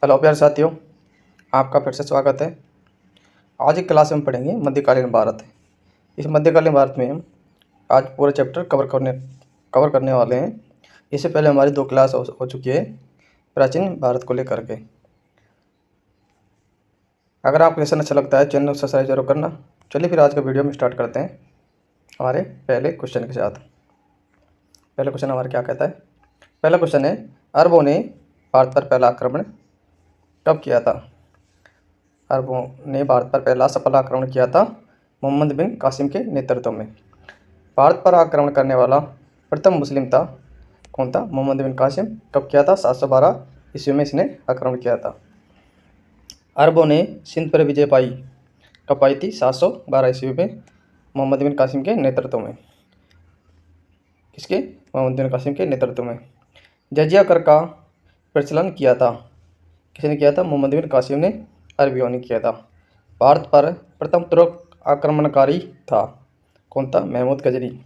Hello प्यारे साथियों, आपका फिर से स्वागत है। आज की क्लास में हम पढ़ेंगे मध्यकालीन भारत। इस मध्यकालीन भारत में हम आज पूरा चैप्टर कवर करने वाले हैं। इससे पहले हमारी 2 क्लास हो चुकी है प्राचीन भारत को लेकर के। अगर आपको लेसन अच्छा लगता है चैनल को सब्सक्राइब जरूर करना। चलिए फिर आज का वीडियो में स्टार्ट करते हैं हमारे पहले क्वेश्चन के साथ। पहला क्वेश्चन हमारा क्या कहता है? पहला क्वेश्चन है, अरबों ने भारत पर पहला आक्रमण कब किया था? अरबों ने भारत पर पहला सफल आक्रमण किया था मोहम्मद बिन कासिम के नेतृत्व में। भारत पर आक्रमण करने वाला प्रथम मुस्लिम था कौन था? मोहम्मद बिन कासिम। कब किया था? 712 ईस्वी में इसने आक्रमण किया था। अरबों ने सिंध पर विजय पाई कब पाई थी? 712 ईस्वी में मोहम्मद बिन कासिम के नेतृत्व में। किसके? मोहम्मद बिन कासिम के नेतृत्व में। जजिया कर का प्रचलन किया था किसने किया था? मोहम्मद बिन कासिम ने, अरबियों ने किया था। भारत पर प्रथम तुर्क आक्रमणकारी था कौन था? महमूद गजनी।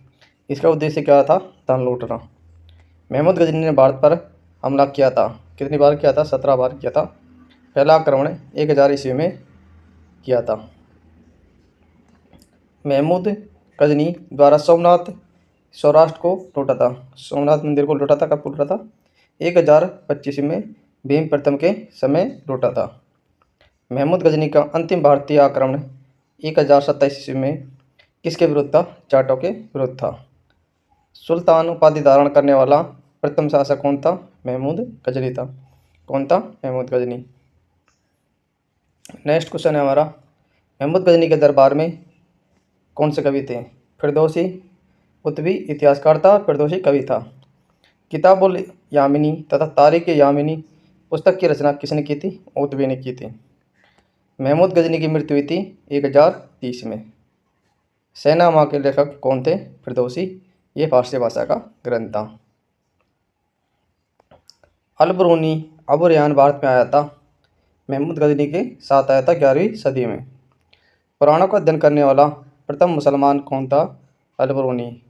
इसका उद्देश्य क्या था? धन लूटना। महमूद गजनी ने भारत पर हमला किया था। कितनी बार किया था? 17 बार किया था। पहला आक्रमण 1000 ईस्वी में किया था। महमूद गजनी द्वारा सोमनाथ सौराष्ट्र को लूटा था। सोमनाथ मंदिर को लूटा था। कब लूटा था? 1025 में भीम प्रथम के समय लूटा था। महमूद गजनी का अंतिम भारतीय आक्रमण 1027 ईस्वी में किसके विरुद्ध था? जाटों के विरुद्ध था। सुल्तान उपाधि धारण करने वाला प्रथम शासक कौन था? महमूद गजनी था। कौन था? महमूद गजनी। नेक्स्ट क्वेश्चन है हमारा, महमूद गजनी के दरबार में कौन से कवि थे? फिरदौसी कुतुबी इतिहासकार था, फिरदौसी कवि था। किताबुल यामिनी तथा तारीख यामिनी पुस्तक की रचना किसने की थी? कुतुबी ने की थी। महमूद गजनी की मृत्यु हुई थी 1030 में। शहनामा के लेखक कौन थे? फिरदौसी। ये फारसी भाषा का ग्रंथ था। अल-बरूनी अबू रेहान भारत में आया था। महमूद गजनी के साथ आया था 11वीं सदी में। पुराणों का अध्ययन करने वाला प्रथम मुसलमान कौन था? अल-बरूनी,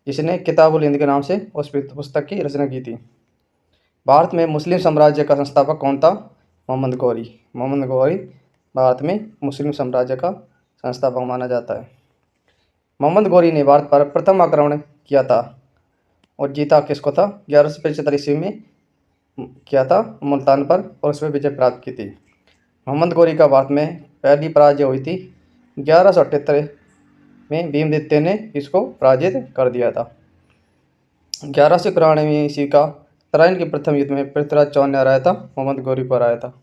जिसने किताबुल हिंद के नाम से उस पुस्तक की रचना की थी। भारत में मुस्लिम साम्राज्य का संस्थापक कौन था? मोहम्मद गौरी। मोहम्मद गौरी भारत में मुस्लिम साम्राज्य का संस्थापक माना जाता है। मोहम्मद गौरी ने भारत पर प्रथम आक्रमण किया था और जीता किसको था? 1175 ईस्वी में किया था मुल्तान पर और उसमें विजय प्राप्त की थी। मोहम्मद गौरी का भारत में पहली पराजय हुई थी 1178 में। भीमदित्य ने इसको पराजित कर दिया था। 1193 ईस्वी का तराइन के प्रथम युद्ध में पृथ्वीराज चौहान ने हराया था, मोहम्मद गौरी को हराया था।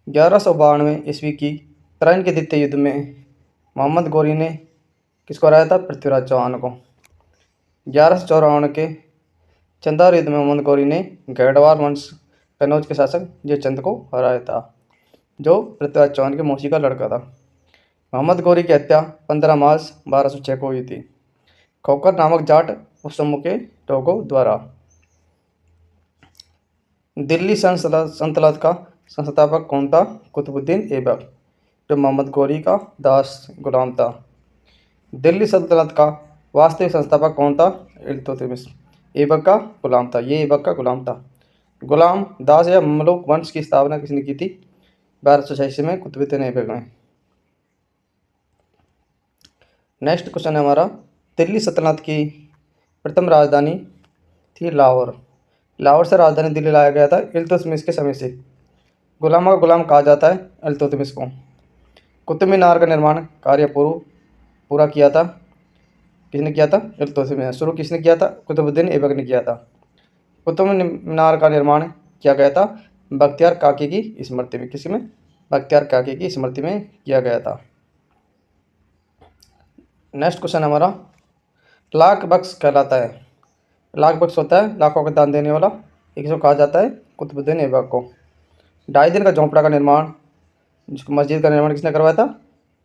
1192 ईस्वी की तराइन के द्वितीय युद्ध में मोहम्मद गौरी ने किसको हराया था? पृथ्वीराज चौहान को। 1154 के चंदार युद्ध में मोहम्मद गौरी ने गढ़वाल वंश कन्नौज के शासक जयचंद को हराया था, जो पृथ्वीराज चौहान के मौसी का लड़का था। मोहम्मद गौरी की हत्या 15 मार्च 1206 को हुई थी खोकर नामक जाट उपसमूह के लोगों द्वारा। दिल्ली सल्तनत का संस्थापक कौन था? कुतुबुद्दीन ऐबक, जो मोहम्मद गौरी का दास गुलाम था। दिल्ली सल्तनत का वास्तविक संस्थापक कौन था? इल्तुतमिश ऐबक का गुलाम था। ये ऐबक का गुलाम था। गुलाम दास या ममलूक वंश की स्थापना किसने की थी? 1286 में कुतुबुद्दीन ऐबक ने। नेक्स्ट क्वेश्चन है हमारा, दिल्ली सल्तनत की प्रथम राजधानी थी लाहौर। लाहौर से राजधानी दिल्ली लाया गया था इल्तुतमिश के समय से। गुलामा का गुलाम कहा जाता है इल्तुतमिश को। कुतुब मीनार का निर्माण कार्य पूरा किया था किसने किया था? इल्तुतमिश। शुरू किसने किया था? कुतुबुद्दीन ऐबक ने किया था। कुतुब मीनार का निर्माण किया गया था बख्तियार काकी की स्मृति में। किसी में? बख्तियार काकी की स्मृति में किया गया था। नेक्स्ट क्वेश्चन हमारा, लाख बख्श कहलाता है। लाख बख्श होता है लाखों का दान देने वाला, इसको कहा जाता है कुतुबुद्दीन ऐबक को। 2.5 दिन का झोंपड़ा का निर्माण, जिसको मस्जिद का निर्माण किसने करवाया था?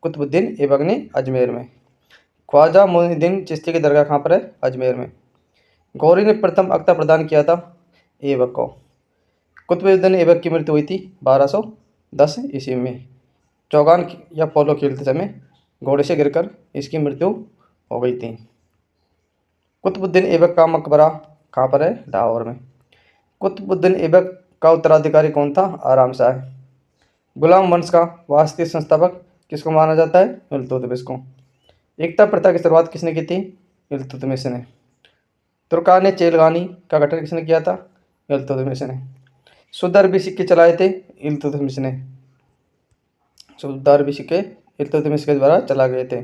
कुतुबुद्दीन ऐबक ने, अजमेर में। ख्वाजा मोइनुद्दीन चिश्ती की दरगाह कहाँ पर है? अजमेर में। गौरी ने प्रथम अख्तर प्रदान किया था ऐबक को। कुतुबुद्दीन ऐबक की मृत्यु हुई थी 1210 ईस्वी में। चौगान या पोलो खेलते समय घोड़े से गिरकर इसकी मृत्यु हो गई थी। कुतुबुद्दीन ऐबक का मकबरा कहाँ पर है? लाहौर में। कुतुबुद्दीन ऐबक का उत्तराधिकारी कौन था? आराम शाह। गुलाम वंश का वास्तविक संस्थापक किसको माना जाता है? इल्तुतमिश को। एकता प्रथा की शुरुआत किसने की थी? इल्तुतमिश ने। तुर्कान चेलगानी का गठन किसने किया था? इल्तुतमिश ने। शुद्ध अरबी सिक्के चलाए थे? इल्तुतमिश ने। शुद्ध अरबी सिक्के इल्तुतमिश के द्वारा चला गए थे।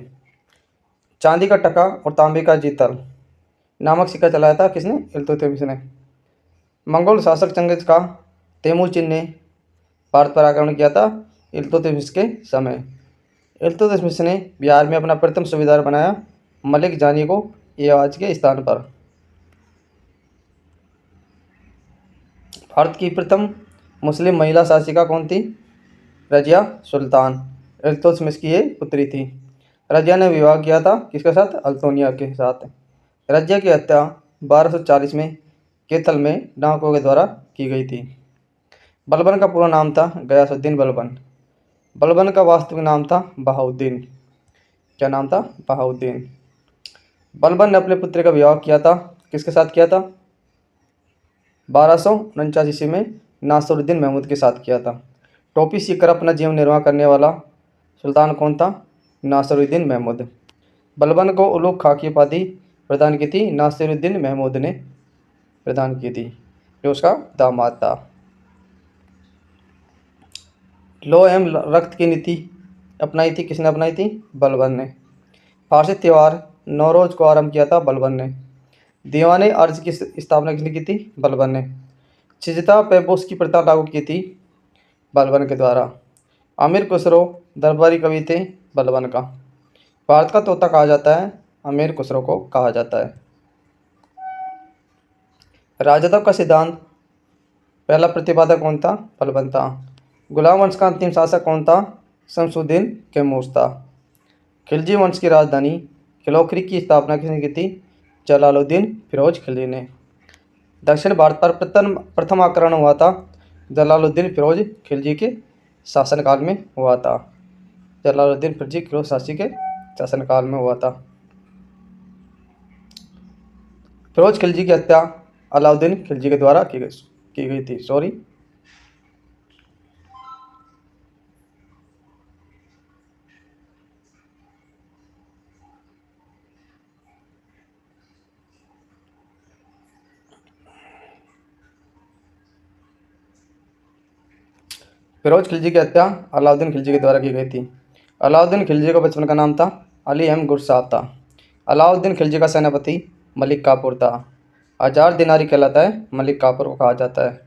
चांदी का टका और तांबे का जीतल नामक सिक्का चलाया था किसने? इल्तुतमिश ने। मंगोल शासक चंगेज का तेमुचिन ने भारत पर आक्रमण किया था इल्तुतमिश के समय। इल्तुतमिश ने बिहार में अपना प्रथम सूबेदार बनाया मलिक जानी को एवाज के स्थान पर। भारत की प्रथम मुस्लिम महिला शासिका कौन थी? रजिया सुल्तान। इल्तुतमिश की ये पुत्री थी। रजिया ने विवाह किया था किसके साथ? अल्तोनिया के साथ। रजिया की हत्या 1240 में कैथल में डाकुओं के द्वारा की गई थी। बलबन का पूरा नाम था गयासुद्दीन बलबन। बलबन का वास्तविक नाम था बहाउद्दीन। क्या नाम था? बहाउद्दीन। बलबन ने अपने पुत्र का विवाह किया था किसके साथ किया था? 1249 ईस्वी में नासिरुद्दीन महमूद के साथ किया था। टोपी सीखकर अपना जीवन निर्वाह करने वाला सुल्तान कौन था? नासिरुद्दीन महमूद। बलबन को उलूग खां की उपाधि प्रदान की थी नासिरुद्दीन महमूद ने प्रदान की थी, जो उसका दामाद था। लौह एवं रक्त की नीति अपनाई थी किसने? अपनाई थी बलबन ने। फारसी त्यौहार नौरोज को आरंभ किया था बलबन ने। दीवाने अर्ज की स्थापना किसने की थी? बलबन ने। छिजता पैबोस की प्रथा लागू की थी बलबन के द्वारा। अमीर खुसरो दरबारी कवि थे बलबन का। भारत का तोता कहा जाता है? अमीर खुसरो को कहा जाता है। राजतत्व का सिद्धांत पहला प्रतिपादक कौन था? बलबन था। गुलाम वंश का अंतिम शासक कौन था? शमसुद्दीन कैमूर था। खिलजी वंश की राजधानी खिलौखरी की स्थापना किसने की थी? जलालुद्दीन फिरोज खिलजी ने। दक्षिण भारत पर प्रथम आक्रमण हुआ था जलालुद्दीन फिरोज खिलजी के शासनकाल में हुआ था। जलालुद्दीन खिलजी के शासनकाल में हुआ था। फिरोज खिलजी की हत्या अलाउद्दीन खिलजी के द्वारा की गई थी। फिरोज खिलजी की हत्या अलाउद्दीन खिलजी के द्वारा की गई थी। अलाउद्दीन खिलजी का बचपन का नाम था अली अहम गुरसाब था। अलाउद्दीन खिलजी का सेनापति मलिक काफूर था। हजार दिनारी कहलाता है मलिक काफूर को कहा जाता है।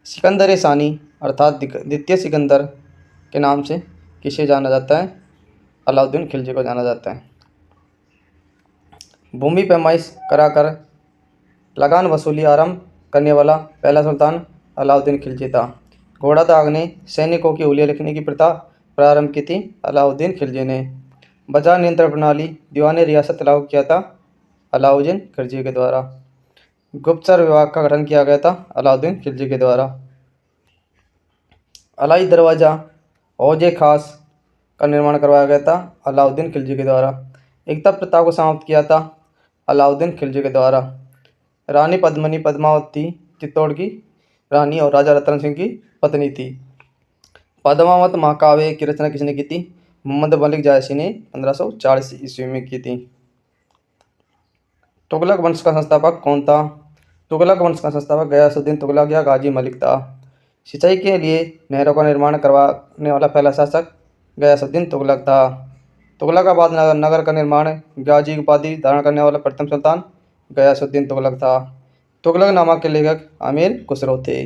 सिकंदर सानी अर्थात द्वितीय सिकंदर के नाम से किसे जाना जाता है? अलाउद्दीन खिलजी को जाना जाता है। भूमि पैमाइश कराकर लगान वसूली आरंभ करने वाला पहला सुल्तान अलाउद्दीन खिलजी था। घोड़ा दाग ने सैनिकों की हुलिया लिखने की प्रथा प्रारंभ की थी अलाउद्दीन खिलजी ने। बाजार नियंत्रण प्रणाली दीवाने रियासत लागू किया था अलाउद्दीन खिलजी के द्वारा। गुप्तचर विभाग का गठन किया गया था अलाउद्दीन खिलजी के द्वारा। अलाई दरवाज़ा हौजे खास का निर्माण करवाया गया था अलाउद्दीन खिलजी के द्वारा। एकता प्रथा को समाप्त किया था अलाउद्दीन खिलजी के द्वारा। रानी पद्मिनी पद्मावती चित्तौड़ की रानी और राजा रतन सिंह की पत्नी थी। पद्मावत महाकाव्य की रचना किसने की थी? मोहम्मद मलिक जायसी ने 1540 ईस्वी में की थी। तुगलक वंश का संस्थापक कौन था? तुगलक वंश का संस्थापक गयासुद्दीन तुगलक या गाजी मलिक था। सिंचाई के लिए नहरों का निर्माण करवाने वाला पहला शासक गयासुद्दीन तुगलक था। तुगलकाबाद नगर का निर्माण गाजी उपाधि धारण करने वाला प्रथम सुल्तान गयासुद्दीन तुगलक था। तुगलकनामा के लेखक अमीर खुसरो थे।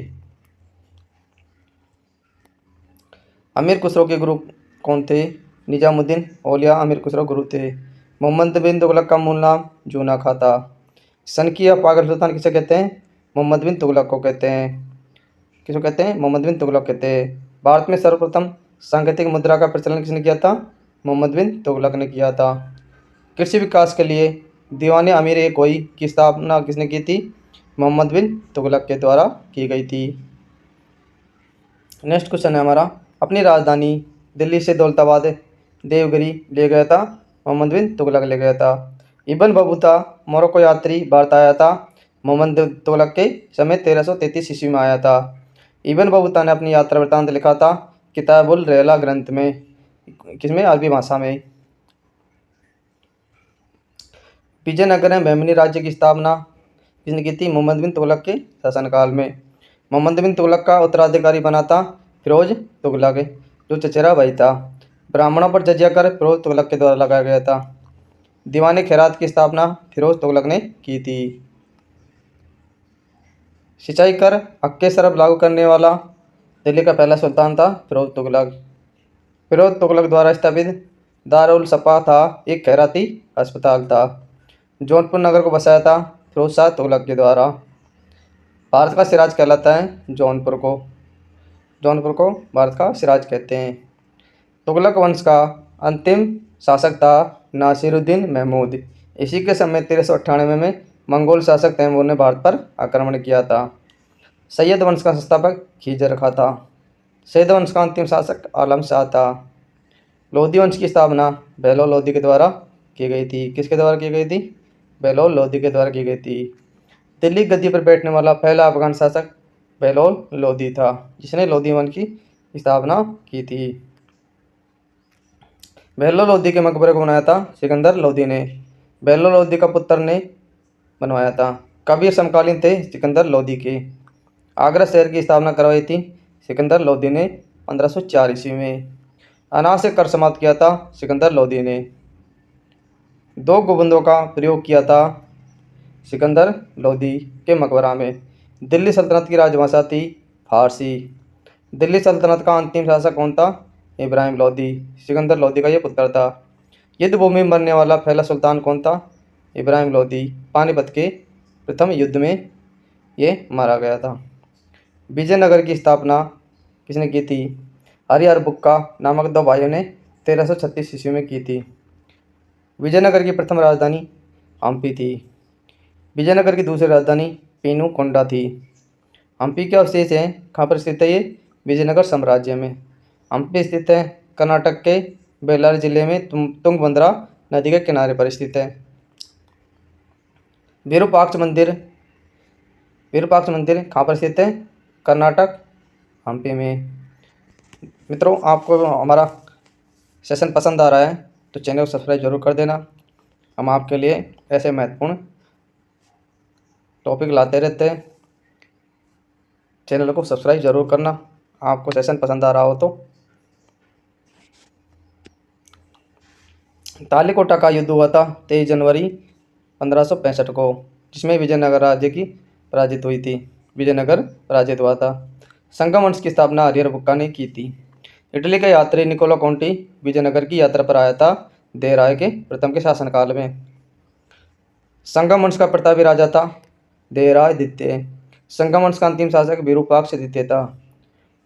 अमीर खुसरो के गुरु कौन थे? निजामुद्दीन औलिया अमीर खुसरो गुरु थे। मोहम्मद बिन तुगलक का मूल नाम जूना खां था। सन की या पागल सुल्तान किसे कहते हैं? मोहम्मद बिन तुगलक को कहते हैं। किसको कहते हैं? मोहम्मद बिन तुगलक कहते हैं। भारत में सर्वप्रथम सांकेतिक मुद्रा का प्रचलन किसने किया था? मोहम्मद बिन तुगलक ने किया था। कृषि विकास के लिए दीवाने अमीर ए कोई की स्थापना किसने की थी? मोहम्मद बिन तुगलक के द्वारा की गई थी। नेक्स्ट क्वेश्चन है हमारा, अपनी राजधानी दिल्ली से दौलताबाद देवगिरी ले गया था मोहम्मद बिन तुगलक ले गया था। इब्न बतूता मोरक्को यात्री भारत आया था मोहम्मद तुगलक के समय 1333 ईस्वी में आया था। इब्न बतूता ने अपनी यात्रा वृत्तांत लिखा था किताबुल रहला ग्रंथ में, किसमें, अरबी भाषा में। विजयनगर में बहमनी राज्य की स्थापना किसने की थी? मोहम्मद बिन तुगलक के शासनकाल में। मोहम्मद बिन तुगलक का उत्तराधिकारी बना था फिरोज तुगलक, जो चचेरा भाई था। ब्राह्मणों पर जजिया कर फिरोज तुगलक के द्वारा लगाया गया था। दीवाने खैरात की स्थापना फिरोज तुगलक ने की थी। सिंचाई कर हक्के सरफ लागू करने वाला दिल्ली का पहला सुल्तान था फिरोज तुगलक। फिरोज तुगलक द्वारा स्थापित दारुल सफा था एक खैराती अस्पताल था। जौनपुर नगर को बसाया था फिरोज शाह तुगलक के द्वारा। भारत का सिराज कहलाता है जौनपुर को। जौनपुर को भारत का सिराज कहते हैं। तुगलक वंश का अंतिम शासक था नासिरुद्दीन महमूद। इसी के समय 1398 में मंगोल शासक तैमूर ने भारत पर आक्रमण किया था। सैयद वंश का संस्थापक खीजर खा था। सैयद वंश का अंतिम शासक आलम शाह था। लोधी वंश की स्थापना बहलोल लोधी के द्वारा की गई थी। किसके द्वारा की गई थी? बहलोल लोधी के द्वारा की गई थी। दिल्ली गद्दी पर बैठने वाला पहला अफगान शासक बहलोल लोधी था, जिसने लोधी वंश की स्थापना की थी। बहलोल लोधी के मकबरे को बनाया था सिकंदर लोधी ने। बहलोल लोधी का पुत्र ने बनवाया था। कबीर समकालीन थे सिकंदर लोधी के। आगरा शहर की स्थापना करवाई थी सिकंदर लोधी ने 1504 ईस्वी में। अनाज से कर समाप्त किया था सिकंदर लोधी ने। 2 गुंबदों का प्रयोग किया था सिकंदर लोधी के मकबरा में। दिल्ली सल्तनत की राजभाषा थी फारसी। दिल्ली सल्तनत का अंतिम शासक कौन था? इब्राहिम लोधी। सिकंदर लोधी का ये पुत्र था। युद्ध भूमि में मरने वाला पहला सुल्तान कौन था? इब्राहिम लोधी। पानीपत के प्रथम युद्ध में ये मारा गया था। विजयनगर की स्थापना किसने की थी? हरिहर बुक्का नामक 2 भाइयों ने 1336 ईस्वी में की थी। विजयनगर की प्रथम राजधानी हम्पी थी। विजयनगर की दूसरी राजधानी पेनुकोंडा थी। हम्पी के अवशेष हैं, कहाँ पर स्थित है ये? विजयनगर साम्राज्य में। हम्पी स्थित है कर्नाटक के बेल्लारी जिले में तुंगभद्रा नदी के किनारे पर स्थित है। विरूपाक्ष मंदिर कहाँ पर स्थित है? कर्नाटक, हम्पी में। मित्रों, आपको हमारा सेशन पसंद आ रहा है तो चैनल को सब्सक्राइब जरूर कर देना। हम आपके लिए ऐसे महत्वपूर्ण टॉपिक लाते रहते हैं। चैनल को सब्सक्राइब जरूर करना, आपको सेशन पसंद आ रहा हो तो। तालीकोटा का युद्ध हुआ था 23 जनवरी 1565 को, जिसमें विजयनगर राज्य की पराजित हुई थी। विजयनगर पराजित हुआ था। संगम वंश की स्थापना हरिहर बुक्का ने की थी। इटली का यात्री निकोला कॉन्टी विजयनगर की यात्रा पर आया था देवराय के प्रथम के शासनकाल में। संगम वंश का प्रतापी राजा था देवराय द्वितीय। संगम वंश का अंतिम शासक विरूपाक्ष द्वितीय था।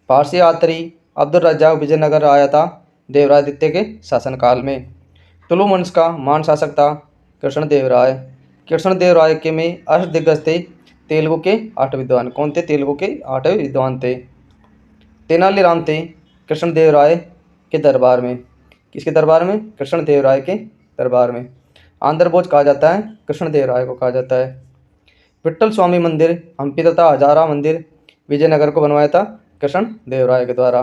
फारसी यात्री अब्दुल रज्जाक विजयनगर आया था देवराय द्वितीय के शासनकाल में। तुलु वंश का महान शासक था कृष्णदेवराय। कृष्णदेवराय के में अष्टदिग्गज थे तेलुगु के 8 विद्वान। कौन थे? तेलुगु के 8 विद्वान थे। तेनालीराम थे कृष्णदेवराय के दरबार में। किसके दरबार में? कृष्णदेवराय के दरबार में। आंध्र भोज कहा जाता है कृष्णदेवराय को कहा जाता है। विट्ठल स्वामी मंदिर हम्पी तथा हजारा मंदिर विजयनगर को बनवाया था कृष्णदेवराय के द्वारा।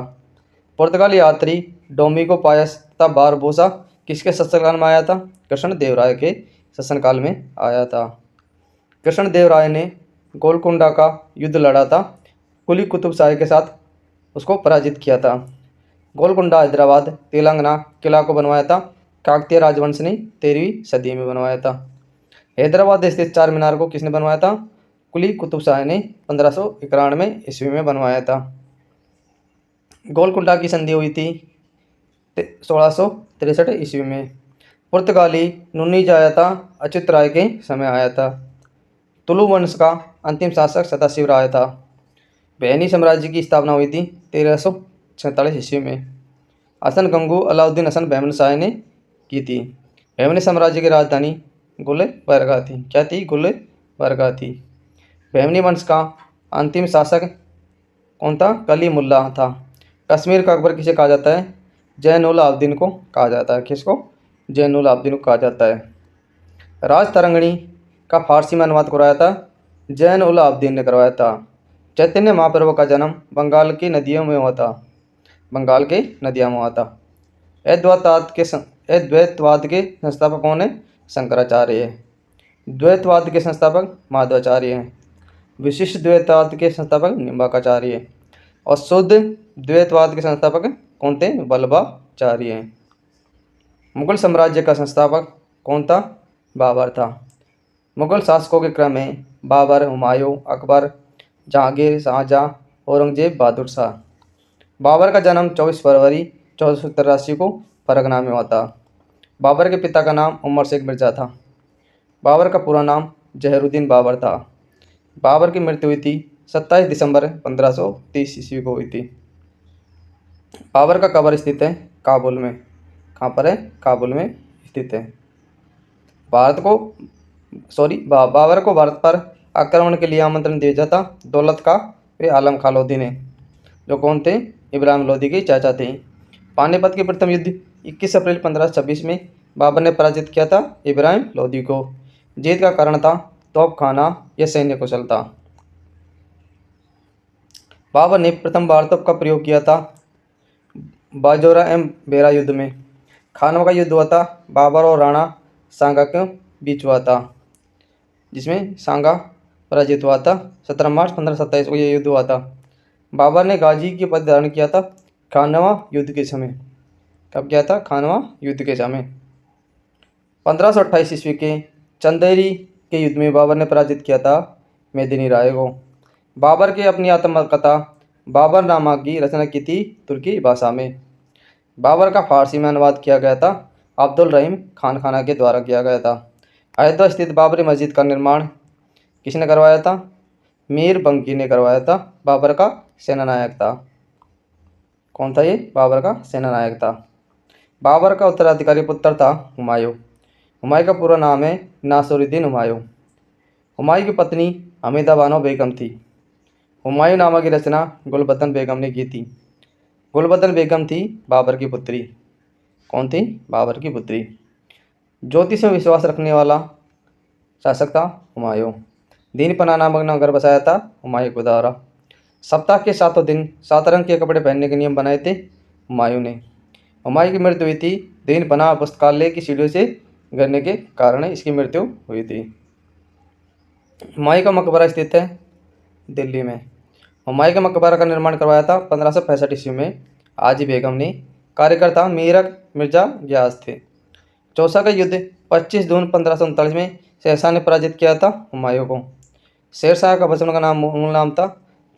पुर्तगाली यात्री डोमिंगो पायस तथा बारबोसा किसके शासनकाल में आया था? कृष्णदेवराय के शासनकाल में आया था। कृष्णदेवराय ने गोलकुंडा का युद्ध लड़ा था कुली कुतुब शाही के साथ, उसको पराजित किया था। गोलकुंडा हैदराबाद तेलंगाना किला को बनवाया था काकतीय राजवंश ने 13वीं सदी में बनवाया था। हैदराबाद स्थित चार मीनार को किसने बनवाया था? कुली कुतुब शाही ने 1591 ईस्वी में बनवाया था। गोलकुंडा की संधि हुई थी 1663 ईस्वी में। पुर्तगाली नुन्नी आया था अच्युत राय के समय आया था। तुलु वंश का अंतिम शासक सदाशिव राय था। बहनी साम्राज्य की स्थापना हुई थी 1346 ईस्वी में। हसन गंगू अलाउद्दीन हसन बहमन शाह ने की थी। बहमनी साम्राज्य की राजधानी गुलबर्गा थी। क्या थी? गुलबर्गा थी। बहमनी वंश का अंतिम शासक कौन था? कलीमुल्ला था। कश्मीर का अकबर किसे कहा जाता है? जैनुल आबदीन को कहा जाता है। किसको? जैनुल आबदीन को कहा जाता है। राज तरंगिणी का फारसी में अनुवाद करवाया था जैन उल आबदीन ने करवाया था। चैतन्य महाप्रभु का जन्म बंगाल की नदियों में हुआ था। बंगाल की नदियों में हुआ था। अद्वैतवाद के संस्थापक कौन है? शंकराचार्य है। द्वैतवाद के संस्थापक माधवाचार्य हैं। विशिष्ट द्वैतवाद के संस्थापक निम्बार्काचार्य हैं। और शुद्ध द्वैतवाद के संस्थापक कौन थे? वल्लभाचार्य हैं। मुगल साम्राज्य का संस्थापक कौन था? बाबर था। मुगल शासकों के क्रम में बाबर, हुमायूं, अकबर, जहांगीर, शाहजहां, औरंगजेब, बहादुर शाह। बाबर का जन्म 24 फरवरी 1483 को परगना में हुआ था। बाबर के पिता का नाम उमर शेख मिर्जा था। बाबर का पूरा नाम जहरुद्दीन बाबर था। बाबर की मृत्यु हुई थी 27 दिसंबर 1530 ईस्वी को हुई थी। बाबर का कब्र स्थित है काबुल में। कहाँ पर है? काबुल में स्थित है। बाबर को भारत पर आक्रमण के लिए आमंत्रण दिया जाता दौलत का वे आलम खां लोधी ने, जो कौन थे? इब्राहिम लोधी के चाचा थे। पानीपत के प्रथम युद्ध 21 अप्रैल 1526 में बाबर ने पराजित किया था इब्राहिम लोधी को। जीत का कारण था तोपखाना या सैन्य कुशलता। बाबर ने प्रथम बार तोप का प्रयोग किया था बाजोरा एवं बेरा युद्ध में। खानवा का युद्ध हुआ था बाबर और राणा सांगा के बीच हुआ था, जिसमें सांगा पराजित हुआ था। 17 मार्च 1527 को यह युद्ध हुआ था। बाबर ने गाजी की पद धारण किया था खानवा युद्ध के समय। कब किया था? खानवा युद्ध के समय। 1528 ईस्वी के चंदेरी के युद्ध में बाबर ने पराजित किया था मेदिनी राय को। बाबर की अपनी आत्मकथा बाबरनामा की रचना की थी तुर्की भाषा में। बाबर का फारसी में अनुवाद किया गया था अब्दुल रहीम खान के द्वारा किया गया था। अयोध्या स्थित बाबरी मस्जिद का निर्माण किसने करवाया था? मीर बंकी ने करवाया था। बाबर का सेनानायक था। कौन था ये? बाबर का सेनानायक था। बाबर का उत्तराधिकारी पुत्र था हुमायूं। हुमायूं का पूरा नाम है नासिरुद्दीन हुमायूं। हुमायूं की पत्नी हमीदा बानो बेगम थी। हुमायूं नामा की रचना गुलबदन बेगम ने की थी। गुलबदन बेगम थी बाबर की पुत्री। कौन थी? बाबर की पुत्री। ज्योतिष में विश्वास रखने वाला शासक था हुमायूं। दीनपना नामक नगर बसाया था हुमायूं के द्वारा। सप्ताह के 7 दिन 7 रंग के कपड़े पहनने के नियम बनाए थे हुमायूं ने। हुमायूं की मृत्यु हुई थी दीनपना पुस्तकालय की सीढ़ियों से गिरने के कारण इसकी मृत्यु हुई थी। हुमायूं का मकबरा स्थित है दिल्ली में। हुमायूं के मकबरा का निर्माण करवाया था 1565 ईस्वी में आजी बेगम ने। कार्यकर्ता मीरक मिर्जा ग्यास थे। चौसा का युद्ध 25 जून 1539 में शेरशाह ने पराजित किया था हुमायूं को। शेरशाह का बचपन का मूल नाम था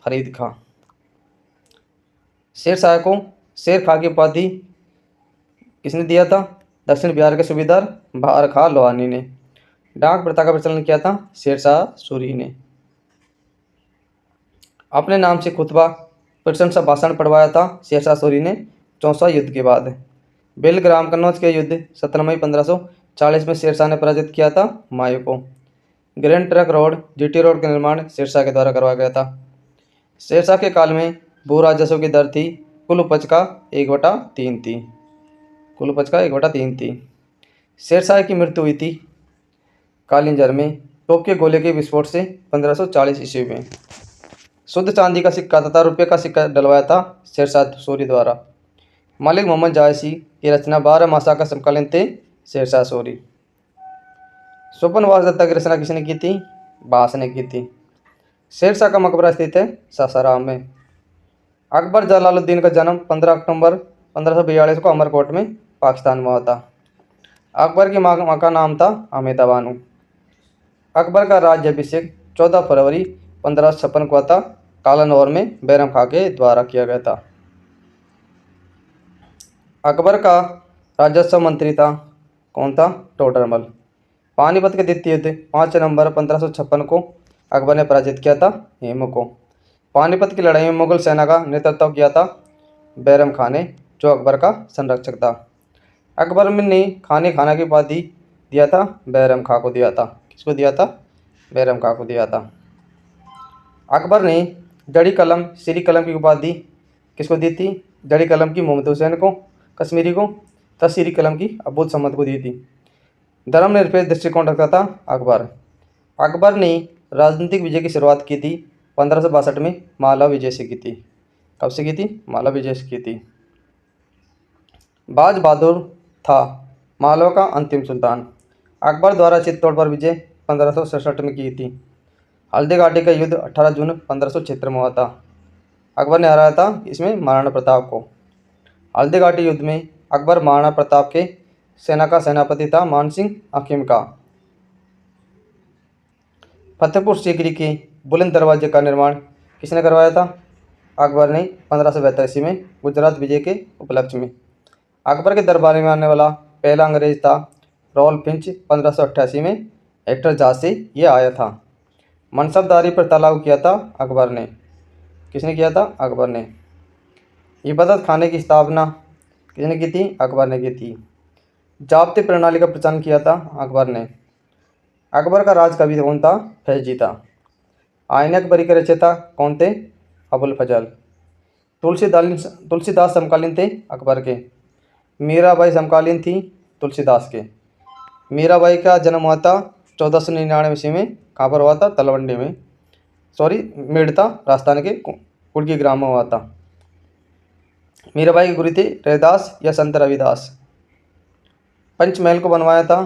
फरीद खां। शेरशाह को शेर खां की उपाधि किसने दिया था? दक्षिण बिहार के सूबेदार बहार खां लोहानी ने। डाक प्रथा का प्रचलन किया था शेरशाह सूरी ने। अपने नाम से खुतबा प्रशंसा भाषण पढ़वाया था शेरशाह सूरी ने चौसा युद्ध के बाद। बेलग्राम कन्नौज के युद्ध 17 मई 1540 में शेरशाह ने पराजित किया था हुमायूं को। Grand trunk road GT road का निर्माण शेरशाह के द्वारा करवाया गया था। शेरशाह के काल में भू राजस्व की दर थी कुल उपज का 1/3 थी। कुल उपज का 1/3 थी। शेरशाह की मृत्यु हुई थी कालिंजर में तोप के गोले के विस्फोट से 1540 ईस्वी में। शुद्ध चांदी का सिक्का तथा रुपये का सिक्का डलवाया था शेरशाह सूरी द्वारा। मलिक मोहम्मद जायसी की रचना 12 मासा का समकालीन थे शेरशाह सूरी। स्वपनवास दत्ता की रचना किसने की थी? बास ने की थी। शेरशाह का मकबरा स्थित है सासाराम में। अकबर जलालुद्दीन का जन्म 15 अक्टूबर 1542 को अमरकोट में पाकिस्तान में हुआ था। अकबर की माँ का नाम था हमीदा बानो। अकबर का राज्याभिषेक 14 फरवरी 1556 को हुआ था कालानौर में बैरम खां के द्वारा किया गया था। अकबर का राजस्व मंत्री था कौन था? टोडरमल। पानीपत के द्वितीय युद्ध 5 नवंबर 1556 को अकबर ने पराजित किया था हेमू को। पानीपत की लड़ाई में मुगल सेना का नेतृत्व किया था बैरम खां ने, जो अकबर का संरक्षक था। अकबर ने खाना की उपाधि दिया था बैरम खां को दिया था। किसको दिया था? बैरम खां को दिया था। अकबर ने जड़ी कलम श्री कलम की उपाधि किसको दी थी? जड़ी कलम की मोहम्मद हुसैन को कश्मीरी को, तथा श्री कलम की अबूद समद को दी थी। धर्मनिरपेक्ष दृष्टिकोण रखता था अकबर। अकबर ने राजनीतिक विजय की शुरुआत की थी 1562 में माला विजय से की थी। कब से की थी? माला विजय से की थी। बाज बहादुर था मालवा का अंतिम सुल्तान। अकबर द्वारा चित्तौड़ पर विजय 1567 में की थी। हल्दी घाटी का युद्ध 18 जून 1576 में हुआ था। अकबर ने हराया था इसमें महाराणा प्रताप को। हल्दी घाटी युद्ध में अकबर महाराणा प्रताप के सेना का सेनापति था मान सिंह हकीम का। फतेहपुर सीकरी के बुलंद दरवाजे का निर्माण किसने करवाया था? अकबर ने 1572 ईस्वी में गुजरात विजय के उपलक्ष्य में। अकबर के दरबार में आने वाला पहला अंग्रेज था रॉल फिंच। 1588 में हेक्टर जहाज से ये आया था। मनसबदारी पर तलाव किया था अकबर ने। किसने किया था? अकबर ने। इबादत खाने की स्थापना किसने की थी? अकबर ने की थी। जाब्ते प्रणाली का प्रचलन किया था अकबर ने। अकबर का राज कवि कौन था? फैजी था। आईन अकबरी के रचयिता कौन थे? अबुल फजल। तुलसीदास समकालीन थे अकबर के। मीराबाई समकालीन थी तुलसीदास के। मीराबाई का जन्म हुआ था 1499 ईस्वी में। कहाँ पर हुआ था? तलवंडी में, मेड़ता राजस्थान के कुड़की ग्राम में हुआ था। मीराबाई के गुरु थे रविदास या संत रविदास। पंचमहल को बनवाया था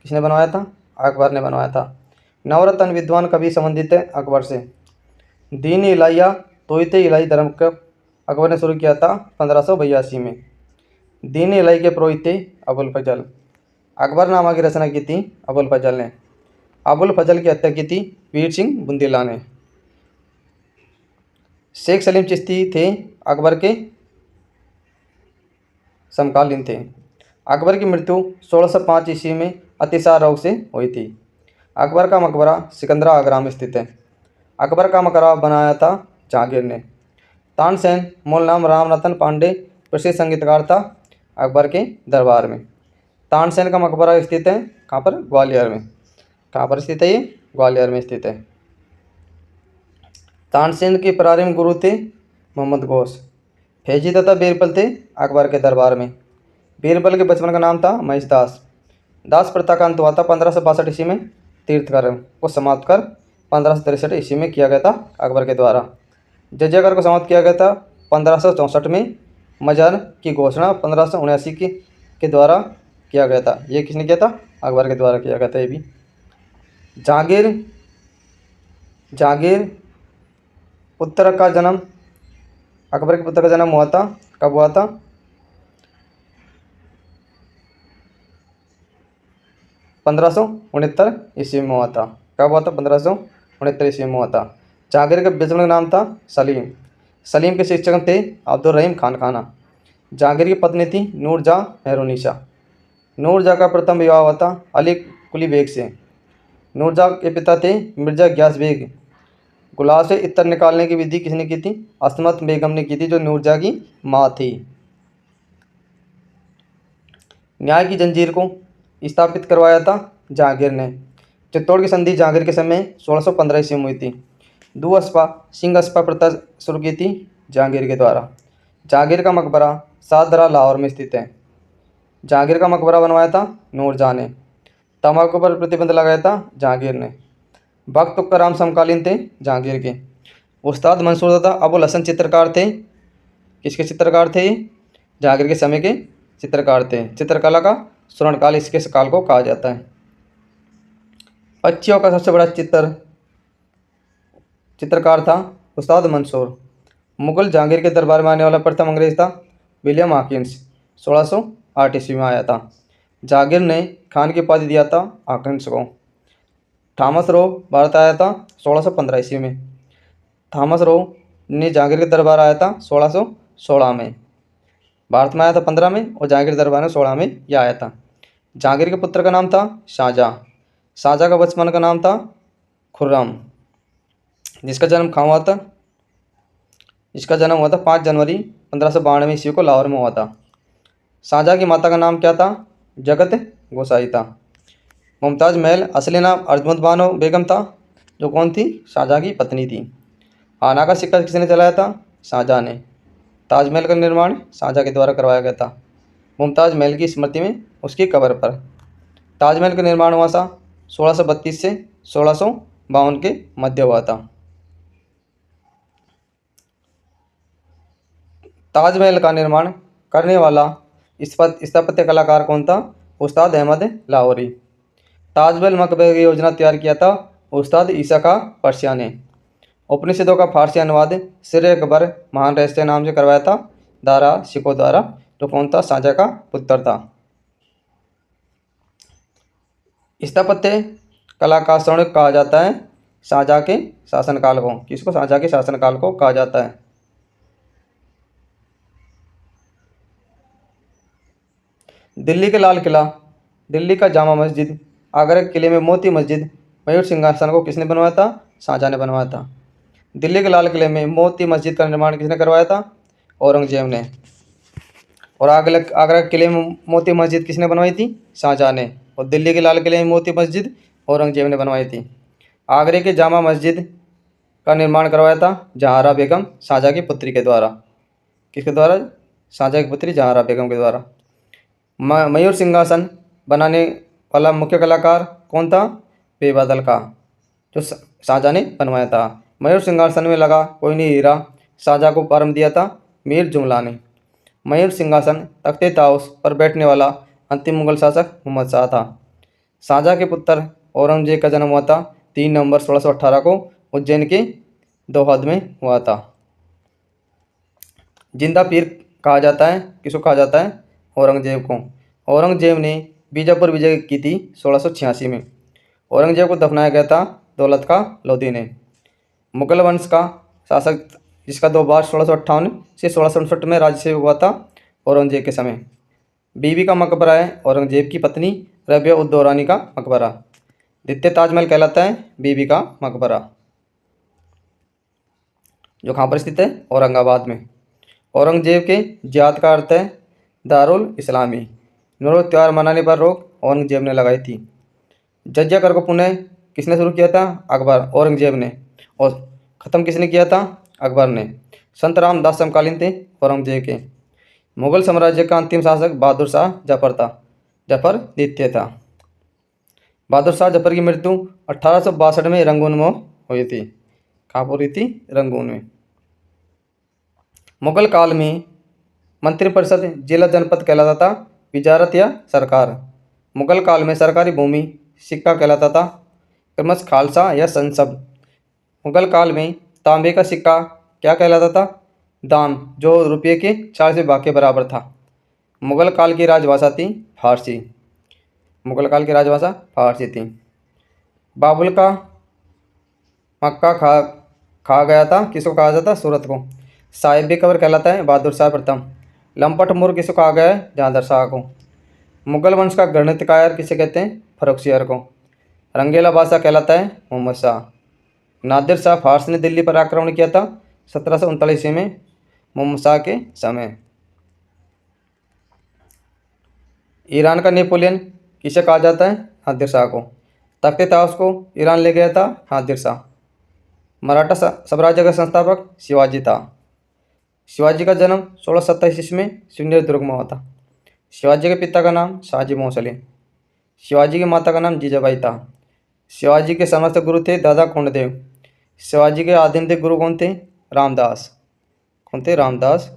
किसने बनवाया था? अकबर ने बनवाया था। नवरत्न विद्वान कवि संबंधित है अकबर से। दीन इलाहिया तोयते इलाही धर्म का अकबर ने शुरू किया था 1582 में। दीन इलाही के पुरोहित थे अबुल फजल। अकबरनामा की रचना की थी अबुल फजल ने। अबुल फजल की हत्या की थी वीर सिंह बुंदेला ने। शेख सलीम चिश्ती थे अकबर के समकालीन थे। अकबर की मृत्यु 1605 ईस्वी में अतिसार रोग से हुई थी। अकबर का मकबरा सिकंदरा आगरा में स्थित है। अकबर का मकबरा बनाया था जहांगीर ने। तानसेन मूल नाम रामरतन पांडे प्रसिद्ध संगीतकार था अकबर के दरबार में। तानसेन का मकबरा स्थित है कहाँ पर? ग्वालियर में। कहाँ पर स्थित है ये? ग्वालियर में स्थित है। तानसेन के प्रारंभिक गुरु थे मोहम्मद घोष। फैजी तथा बीरबल थे अकबर के दरबार में। बीरबल के बचपन का नाम था महेश दास। दास प्रथा का अंत हुआ था 1562 ईस्वी में। तीर्थकर को समाप्त कर 1563 ईस्वी में किया गया था अकबर के द्वारा। जजिया को समाप्त किया गया था 1564 में। मजार की घोषणा 1579 के द्वारा किया गया था। ये किसने किया था? अकबर के द्वारा किया गया था। ये भी जहांगीर पुत्र का जन्म अकबर के पुत्र का जन्म हुआ था। कब हुआ था? 1569 ईस्वी में हुआ था। कब हुआ था? 1569 ईस्वी में हुआ था। जहांगीर के बचपन का नाम था सलीम। सलीम के शिक्षक थे अब्दुल रहीम खान खाना। जहांगीर की पत्नी थी नूरजहाँ मेहरुन्निसा। नूरजहाँ का प्रथम विवाह हुआ था अली कुली बेग से। नूरजहाँ के पिता थे मिर्जा ग्यास बेग। गुलाब से इत्र निकालने की विधि किसने की थी? असमत बेगम ने की थी, जो नूरजहाँ की माँ थी। न्याय की जंजीर को स्थापित करवाया था जहांगीर ने। चित्तौड़ की संधि जहांगीर के समय 1615 ईस्वी में हुई थी। दुअस्पा सिंहस्पा प्रथा शुरू की थी जहांगीर के द्वारा। जहांगीर का मकबरा सादरा लाहौर में स्थित है। जहांगीर का मकबरा बनवाया था नूरजहाँ ने। तंबाकू पर प्रतिबंध लगाया था जहांगीर ने। भक्त तुकाराम समकालीन थे जहांगीर के। उस्ताद मंसूर तथा अबुल हसन चित्रकार थे। किसके चित्रकार थे? जहांगीर के समय के चित्रकार थे। चित्रकला का स्वर्णकाल इसके काल को कहा जाता है। पक्षियों का सबसे बड़ा चित्रकार था उस्ताद मंसूर। मुगल जहांगीर के दरबार में आने वाला प्रथम अंग्रेज था विलियम हॉकिंस। 1608 ईस्वी में आया था। जहांगीर ने खान की उपाधि दिया था हॉकिंस को। थॉमस रो भारत आया था 1615 ईस्वी में। थॉमस रो ने जहांगीर के दरबार आया था 1616 में। भारत में आया था 15 में और जहांगीर दरबार में 16 में यह आया था। जहांगीर के पुत्र का नाम था शाहजहाँ। शाहजहाँ का बचपन का नाम था खुर्रम, जिसका जन्म कहाँ हुआ था? इसका जन्म हुआ था 5 जनवरी 1592 ईस्वी को लाहौर में हुआ था। शाहजहाँ की माता का नाम क्या था? जगत गोसाई था। मुमताज़ महल असली नाम अर्जमंद बानो बेगम था, जो कौन थी? शाहजहाँ की पत्नी थी। आना का सिक्का किसने चलाया था? शाहजहाँ ने। ताजमहल का निर्माण शाहजहाँ के द्वारा करवाया गया था। मुमताज़ महल की स्मृति में उसकी कब्र पर। ताजमहल का निर्माण हुआ था 1632 से 1652 के मध्य हुआ था। ताजमहल का निर्माण करने वाला स्थापत्य कलाकार कौन था? उस्ताद अहमद लाहौरी। ताजमहल मकबरे की योजना तैयार किया था उस्ताद ईसा का पर्सिया ने। उपनिषदों का फारसी अनुवाद सिर अकबर महान रहस्य नाम से करवाया था दारा शिको द्वारा, जो कौन था? शाहजहाँ का पुत्र था। स्थापत्य कला का स्वर्णिम कहा जाता है शाहजहाँ के शासनकाल को। किसको? शाहजहाँ के शासनकाल को कहा जाता है। दिल्ली के लाल किला, दिल्ली का जामा मस्जिद, आगरा के किले में मोती मस्जिद, मयूर सिंहासन को किसने बनवाया था? शाहजहाँ ने बनवाया था। दिल्ली के लाल किले में मोती मस्जिद का निर्माण किसने करवाया था? औरंगजेब ने। और आगरा के किले में मोती मस्जिद किसने बनवाई थी? शाहजहाँ ने। और दिल्ली के लाल किले में मोती मस्जिद औरंगजेब ने बनवाई थी। आगरे के जामा मस्जिद का निर्माण करवाया था जहांरा बेगम शाहजहाँ की पुत्री के द्वारा। किसके द्वारा? शाहजहाँ की पुत्री जहांरा बेगम के द्वारा। मयूर सिंहासन बनाने वाला मुख्य कलाकार कौन था? बेबादल का, जो शाहजहाँ ने बनवाया था। मयूर सिंहासन में लगा कोई नहीं हीरा शाहजहाँ को प्रारंभ दिया था मीर जुमला ने। मयूर सिंहासन तख्ते ताउस पर बैठने वाला अंतिम मुगल शासक मोहम्मद शाह था। शाहजहाँ के पुत्र औरंगजेब का जन्म हुआ था 3 नवंबर 1618 को उज्जैन के दोहद में हुआ था। जिंदा पीर कहा जाता है, किसको कहा जाता है? औरंगजेब को। औरंगजेब ने बीजापुर विजय की थी 1686 में। औरंगजेब को दफनाया गया था दौलत का लोधी ने। मुगल वंश का शासक जिसका 2 बार 1658 से 1659 में राज्य हुआ था औरंगजेब के समय। बीबी का मकबरा है औरंगजेब की पत्नी रबिया उद दौरानी का मकबरा। द्वितीय ताजमहल कहलाता है बीबी का मकबरा, जो कहाँ पर स्थित है? औरंगाबाद में। औरंगजेब के जिहाद का अर्थ है दारुल इस्लामी। नूर त्यौहार मनाने पर रोक औरंगजेब ने लगाई थी। जजिया कर को पुनः किसने शुरू किया था? अकबर, औरंगजेब ने। और ख़त्म किसने किया था? अकबर ने। संत रामदास समकालीन थे औरंगजेब के। मुगल साम्राज्य का अंतिम शासक बहादुर शाह जफर था, जफर द्वितीय था। बहादुर शाह जफर की मृत्यु 1862 में रंगून में हुई थी। कहाँ पर हुई थी? रंगून में। मुगल काल में मंत्रिपरिषद जिला जनपद कहलाता था विजारत या सरकार। मुगल काल में सरकारी भूमि सिक्का कहलाता था क्रमश खालसा या संसद। मुगल काल में तांबे का सिक्का क्या कहलाता था? दाम, जो रुपये के 40 भाग के बराबर था। मुगल काल की राजभाषा थी फारसी। मुगल काल की राजभाषा फारसी थी। बाबुल का मक्का खा गया था, किसको कहा जाता? सूरत को। साहिब कबर कहलाता है बहादुर शाह प्रथम। लंपट मुर किसको कहा गया है? जहांगीर शाह को। मुगल वंश का गणितकार किसे कहते हैं? फर्रुखसियार को। रंगीला बादशाह कहलाता है मोहम्मद शाह। नादिर शाह फारस ने दिल्ली पर आक्रमण किया था 1739 ईस्वी में मोहम्मद शाह के समय। ईरान का नेपोलियन किसे कहा जाता है? नादिर शाह को। तख्ते ताउस को ईरान ले गया था नादिर शाह। मराठा साम्राज्य का संस्थापक शिवाजी था। शिवाजी का जन्म 1627 ईस्वी में सिंधुदुर्ग में हुआ था। शिवाजी के पिता का नाम शाहजी भोंसले। शिवाजी की माता का नाम जीजाबाई था। शिवाजी के समस्त गुरु थे दादा कोंडदेव। शिवाजी के आध्यंतिक गुरु कौन थे? रामदास। कौन थे? रामदास।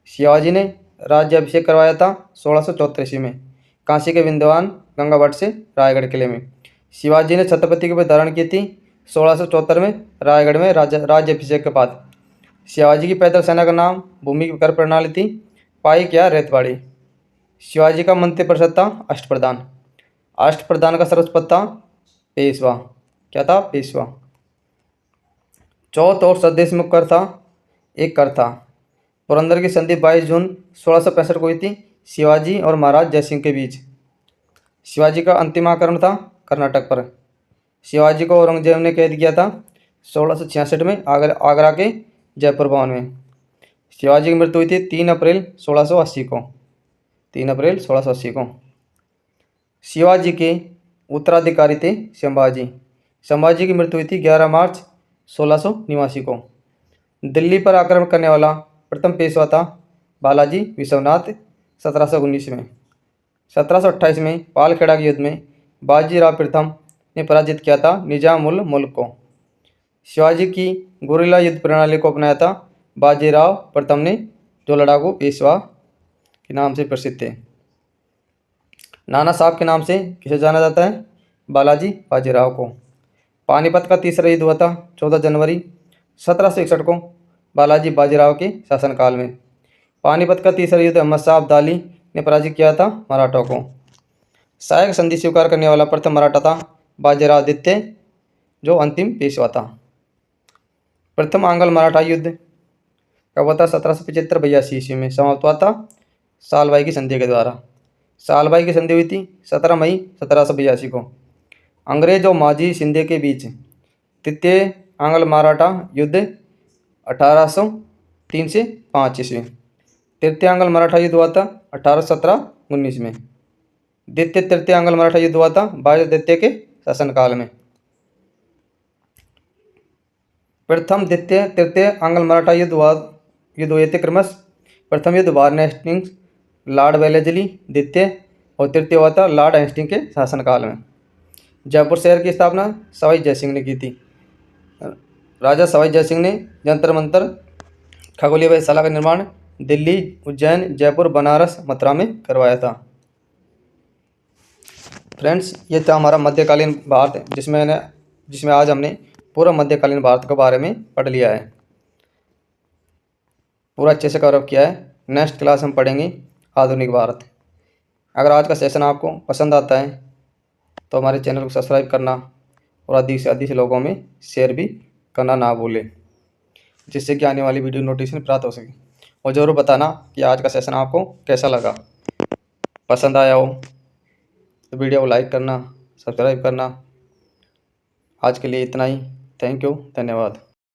शिवाजी ने राज्याभिषेक करवाया था 1674 ईस्वी में काशी के विद्वान गंगा भट्ट से रायगढ़ किले में। शिवाजी ने छत्रपति की उपाधि धारण की थी 1674 में रायगढ़ में राज्याभिषेक के बाद। शिवाजी की पैदल सेना का नाम भूमि कर प्रणाली थी पाइक या रेतवाड़ी। शिवाजी का मंत्रिपरिषद था अष्टप्रधान। अष्टप्रधान का सर्वोच्च पद था पेशवा। क्या था? पेशवा। चौथ और स्वदेश मुख कर था, एक कर था। पुरंदर की संधि 22 जून 1665 को हुई थी शिवाजी और महाराज जयसिंह के बीच। शिवाजी का अंतिम आक्रमण था कर्नाटक पर। शिवाजी को औरंगजेब ने कैद किया था 1666 में आगरा के जयपुर भवन में। शिवाजी की मृत्यु हुई थी 3 अप्रैल 1680 को। 3 अप्रैल 1680 को। शिवाजी के उत्तराधिकारी थे संभाजी। संभाजी की मृत्यु हुई थी 11 मार्च 1689 को। दिल्ली पर आक्रमण करने वाला प्रथम पेशवा था बालाजी विश्वनाथ 1719 में। 1728 में पालखेड़ा के युद्ध में बाजीराव प्रथम ने पराजित किया था निजाम उल मुल्क को। शिवाजी की गुरिल्ला युद्ध प्रणाली को अपनाया था बाजीराव प्रथम ने, जो लड़ाकू पेशवा के नाम से प्रसिद्ध थे। नाना साहब के नाम से किसे जाना जाता है? बालाजी बाजीराव को। पानीपत का तीसरा युद्ध हुआ था 14 जनवरी 1761 को बालाजी बाजीराव के शासनकाल में। पानीपत का तीसरा युद्ध अहमद शाह अब्दाली ने पराजित किया था मराठों को। सहायक संधि स्वीकार करने वाला प्रथम मराठा था बाजीराव द्वितीय, जो अंतिम पेशवा था। प्रथम आंग्ल मराठा युद्ध कब हुआ था? 1775-82 ईस्वी में समाप्त हुआ था सालबाई की संधि के द्वारा। सालबाई की संधि हुई थी 17 मई 1782 को अंग्रेज और माझी शिंदे के बीच। तृतीय आंग्ल मराठा युद्ध 1803 से 5 ईस्वी। तृतीय आंग्ल मराठा युद्ध हुआ था 1817-19 में। द्वितीय तृतीय आंग्ल मराठा युद्ध हुआ था बाजीराव द्वितीय के शासनकाल में। प्रथम द्वितीय तृतीय आंग्ल मराठा युद्ध हुए थे क्रमश। प्रथम युद्ध वारन हेस्टिंग्स लॉर्ड वेलेस्ली द्वितीय और तृतीय हुआ था लॉर्ड हेस्टिंग्स के शासनकाल में। जयपुर शहर की स्थापना सवाई जयसिंह ने की थी। राजा सवाई जयसिंह ने जंतर मंतर खगोलीय वेधशाला का निर्माण दिल्ली, उज्जैन, जयपुर, बनारस, मथुरा में करवाया था। फ्रेंड्स, ये था हमारा मध्यकालीन भारत, जिसमें आज हमने पूरा मध्यकालीन भारत के बारे में पढ़ लिया है, पूरा अच्छे से कवर किया है। नेक्स्ट क्लास हम पढ़ेंगे आधुनिक भारत। अगर आज का सेशन आपको पसंद आता है तो हमारे चैनल को सब्सक्राइब करना और अधिक से अधिक लोगों में शेयर भी करना ना भूलें, जिससे कि आने वाली वीडियो नोटिफिकेशन प्राप्त हो सके। और ज़रूर बताना कि आज का सेशन आपको कैसा लगा। पसंद आया हो तो वीडियो को लाइक करना, सब्सक्राइब करना। आज के लिए इतना ही। थैंक यू, धन्यवाद।